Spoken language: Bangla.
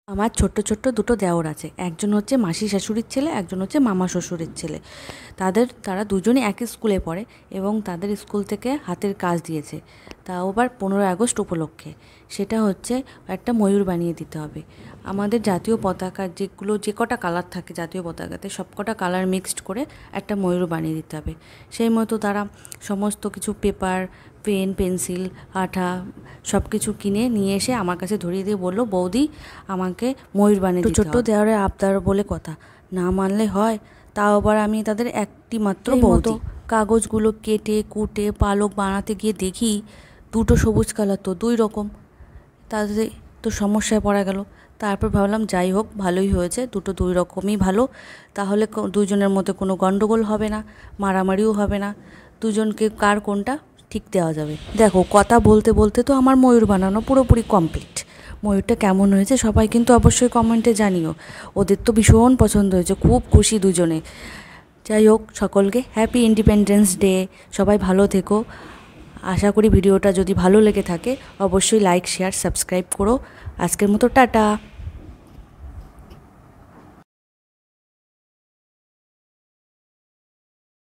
আমার ছোট্ট ছোট্ট দুটো দেওর আছে, একজন হচ্ছে মাসি শাশুড়ির ছেলে, একজন হচ্ছে মামা শ্বশুরের ছেলে। তারা দুজনই একই স্কুলে পড়ে এবং তাদের স্কুল থেকে হাতের কাজ দিয়েছে, তাও আবার 15ই আগস্ট উপলক্ষে। সেটা হচ্ছে একটা ময়ূর বানিয়ে দিতে হবে। আমাদের জাতীয় পতাকার যে কটা কালার থাকে জাতীয় পতাকাতে, সব কটা কালার মিক্সড করে একটা ময়ূর বানিয়ে দিতে হবে। সেই মতো তারা সমস্ত কিছু পেপার, পেন, পেন্সিল, আঠা সব কিছু কিনে নিয়ে এসে আমার কাছে ধরিয়ে দিয়ে বললো, বৌদি আমাকে ময়ূর বানিয়ে দিতে হবে। ছোট্ট দেওয়ারের আবদার বলে কথা, না মানলে হয়? তাও আবার আমি তাদের একটি মাত্র বৌদি। কাগজগুলো কেটে কুটে পালক বানাতে গিয়ে দেখি দুটো সবুজ কালার তো দুই রকম, তাতে তো সমস্যায় পড়া গেল। তারপর ভাবলাম যাই হোক, ভালোই হয়েছে, দুটো দুই রকমই ভালো। তাহলে দুজনের মধ্যে কোনো গণ্ডগোল হবে না, মারামারিও হবে না, দুজনকে কার কোনটা ঠিক দেওয়া যাবে। দেখো, কথা বলতে বলতে তো আমার ময়ূর বানানো পুরোপুরি কমপ্লিট। ময়ূরটা কেমন হয়েছে সবাই কিন্তু অবশ্যই কমেন্টে জানিও। ওদের তো ভীষণ পছন্দ হয়েছে, খুব খুশি দুজনে। যাই হোক, সকলকে হ্যাপি ইন্ডিপেন্ডেন্স ডে। সবাই ভালো থেকো। আশা করি ভিডিওটা যদি ভালো লেগে থাকে অবশ্যই লাইক, শেয়ার, সাবস্ক্রাইব করো। আজকের মতো টাটা।